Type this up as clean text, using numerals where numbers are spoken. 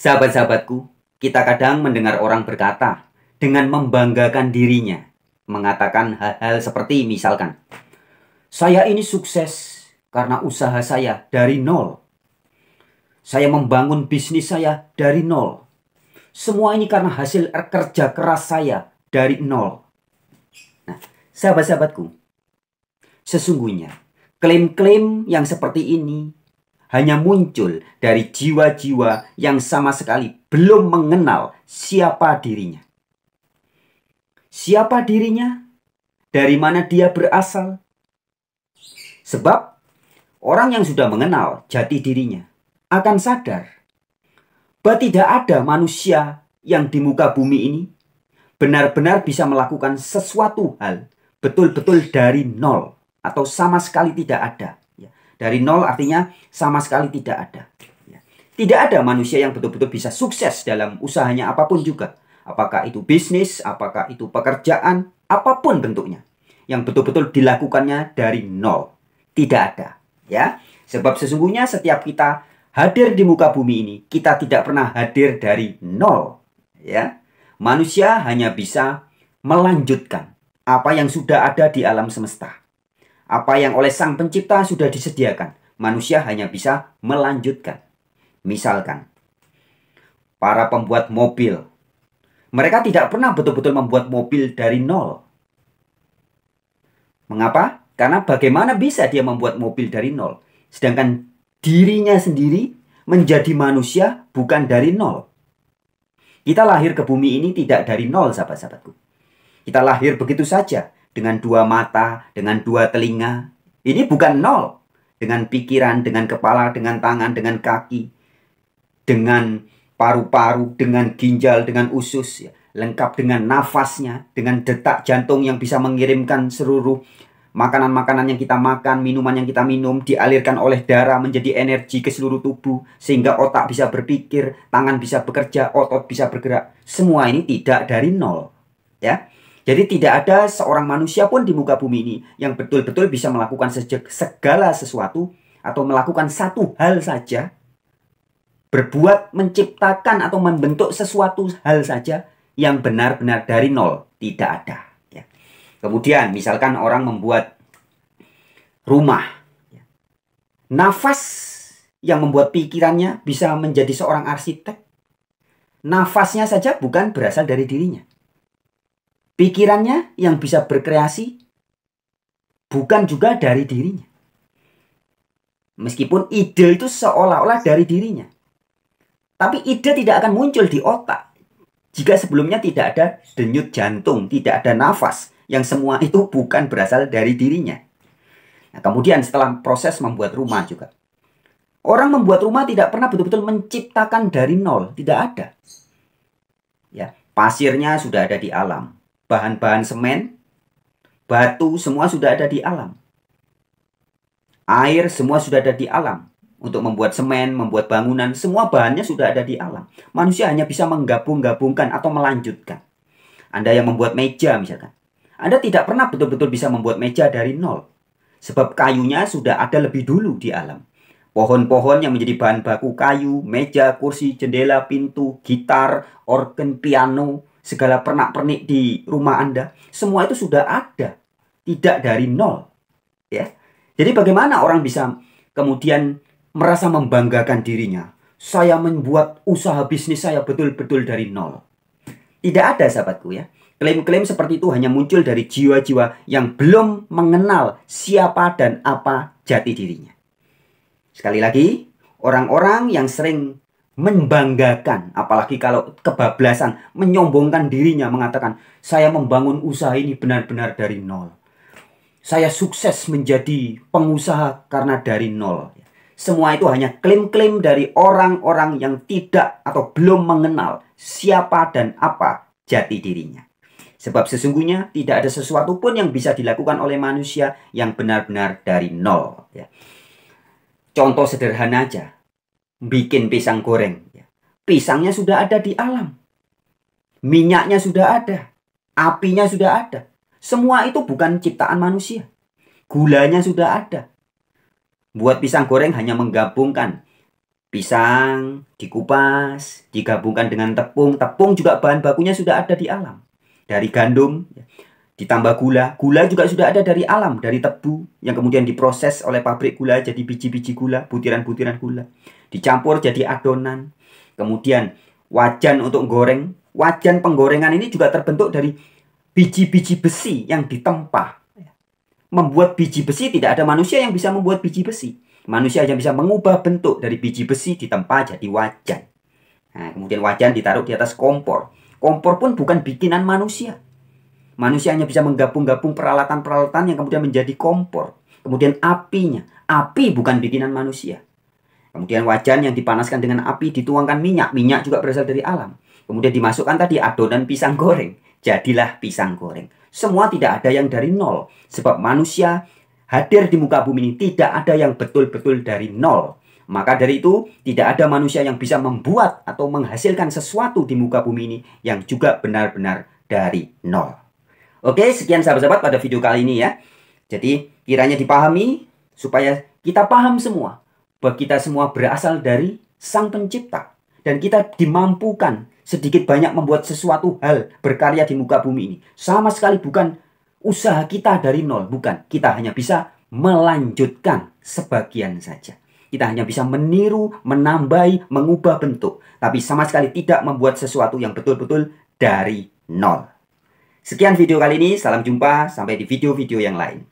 Sahabat-sahabatku, kita kadang mendengar orang berkata dengan membanggakan dirinya, mengatakan hal-hal seperti misalkan, saya ini sukses karena usaha saya dari nol. Saya membangun bisnis saya dari nol. Semua ini karena hasil kerja keras saya dari nol. Nah, sahabat-sahabatku, sesungguhnya klaim-klaim yang seperti ini hanya muncul dari jiwa-jiwa yang sama sekali belum mengenal siapa dirinya. Siapa dirinya? Dari mana dia berasal? Sebab orang yang sudah mengenal jati dirinya akan sadar bahwa tidak ada manusia yang di muka bumi ini benar-benar bisa melakukan sesuatu hal betul-betul dari nol atau sama sekali tidak ada. Dari nol artinya sama sekali tidak ada. Tidak ada manusia yang betul-betul bisa sukses dalam usahanya apapun juga. Apakah itu bisnis, apakah itu pekerjaan, apapun bentuknya. Yang betul-betul dilakukannya dari nol. Tidak ada. Ya, sebab sesungguhnya setiap kita hadir di muka bumi ini, kita tidak pernah hadir dari nol. Ya, manusia hanya bisa melanjutkan apa yang sudah ada di alam semesta. Apa yang oleh Sang Pencipta sudah disediakan, manusia hanya bisa melanjutkan. Misalkan, para pembuat mobil, mereka tidak pernah betul-betul membuat mobil dari nol. Mengapa? Karena bagaimana bisa dia membuat mobil dari nol? Sedangkan dirinya sendiri menjadi manusia bukan dari nol. Kita lahir ke bumi ini tidak dari nol, sahabat-sahabatku. Kita lahir begitu saja. Dengan dua mata, dengan dua telinga. Ini bukan nol. Dengan pikiran, dengan kepala, dengan tangan, dengan kaki. Dengan paru-paru, dengan ginjal, dengan usus. Ya. Lengkap dengan nafasnya, dengan detak jantung yang bisa mengirimkan seluruh makanan-makanan yang kita makan, minuman yang kita minum, dialirkan oleh darah menjadi energi ke seluruh tubuh. Sehingga otak bisa berpikir, tangan bisa bekerja, otot bisa bergerak. Semua ini tidak dari nol. Ya. Jadi tidak ada seorang manusia pun di muka bumi ini yang betul-betul bisa melakukan segala sesuatu atau melakukan satu hal saja, berbuat, menciptakan atau membentuk sesuatu hal saja yang benar-benar dari nol. Tidak ada. Ya. Kemudian misalkan orang membuat rumah. Nafas yang membuat pikirannya bisa menjadi seorang arsitek. Nafasnya saja bukan berasal dari dirinya. Pikirannya yang bisa berkreasi bukan juga dari dirinya. Meskipun ide itu seolah-olah dari dirinya. Tapi ide tidak akan muncul di otak jika sebelumnya tidak ada denyut jantung, tidak ada nafas, yang semua itu bukan berasal dari dirinya. Nah, kemudian setelah proses membuat rumah juga. Orang membuat rumah tidak pernah betul-betul menciptakan dari nol, tidak ada. Ya, pasirnya sudah ada di alam. Bahan-bahan semen, batu, semua sudah ada di alam. Air, semua sudah ada di alam. Untuk membuat semen, membuat bangunan, semua bahannya sudah ada di alam. Manusia hanya bisa menggabung-gabungkan atau melanjutkan. Anda yang membuat meja misalkan. Anda tidak pernah betul-betul bisa membuat meja dari nol. Sebab kayunya sudah ada lebih dulu di alam. Pohon-pohon yang menjadi bahan baku kayu, meja, kursi, jendela, pintu, gitar, organ, piano, segala pernak-pernik di rumah Anda, semua itu sudah ada, tidak dari nol. Ya, jadi bagaimana orang bisa kemudian merasa membanggakan dirinya? Saya membuat usaha bisnis saya betul-betul dari nol. Tidak ada, sahabatku ya. Klaim-klaim seperti itu hanya muncul dari jiwa-jiwa yang belum mengenal siapa dan apa jati dirinya. Sekali lagi, orang-orang yang sering membanggakan, apalagi kalau kebablasan, menyombongkan dirinya, mengatakan, saya membangun usaha ini benar-benar dari nol. Saya sukses menjadi pengusaha karena dari nol. Semua itu hanya klaim-klaim dari orang-orang yang tidak atau belum mengenal siapa dan apa jati dirinya. Sebab sesungguhnya tidak ada sesuatu pun yang bisa dilakukan oleh manusia yang benar-benar dari nol. Ya. Contoh sederhana aja. Bikin pisang goreng. Pisangnya sudah ada di alam. Minyaknya sudah ada. Apinya sudah ada. Semua itu bukan ciptaan manusia. Gulanya sudah ada. Buat pisang goreng hanya menggabungkan Pisang dikupas, digabungkan dengan tepung. Tepung juga bahan bakunya sudah ada di alam. Dari gandum, ditambah gula. Gula juga sudah ada dari alam, dari tebu. Yang kemudian diproses oleh pabrik gula jadi biji-biji gula, butiran-butiran gula. Dicampur jadi adonan. Kemudian wajan untuk goreng. Wajan penggorengan ini juga terbentuk dari biji-biji besi yang ditempa. Membuat biji besi, tidak ada manusia yang bisa membuat biji besi. Manusia hanya bisa mengubah bentuk dari biji besi ditempa jadi wajan. Nah, kemudian wajan ditaruh di atas kompor. Kompor pun bukan bikinan manusia. Manusia hanya bisa menggabung-gabung peralatan-peralatan yang kemudian menjadi kompor. Kemudian apinya. Api bukan bikinan manusia. Kemudian wajan yang dipanaskan dengan api, dituangkan minyak. Minyak juga berasal dari alam. Kemudian dimasukkan tadi adonan pisang goreng. Jadilah pisang goreng. Semua tidak ada yang dari nol. Sebab manusia hadir di muka bumi ini tidak ada yang betul-betul dari nol. Maka dari itu tidak ada manusia yang bisa membuat atau menghasilkan sesuatu di muka bumi ini yang juga benar-benar dari nol. Oke, sekian sahabat-sahabat pada video kali ini ya. Jadi kiranya dipahami supaya kita paham semua bahwa kita semua berasal dari Sang Pencipta. Dan kita dimampukan sedikit banyak membuat sesuatu hal berkarya di muka bumi ini. Sama sekali bukan usaha kita dari nol, bukan. Kita hanya bisa melanjutkan sebagian saja. Kita hanya bisa meniru, menambahi, mengubah bentuk. Tapi sama sekali tidak membuat sesuatu yang betul-betul dari nol. Sekian video kali ini, salam jumpa, sampai di video-video yang lain.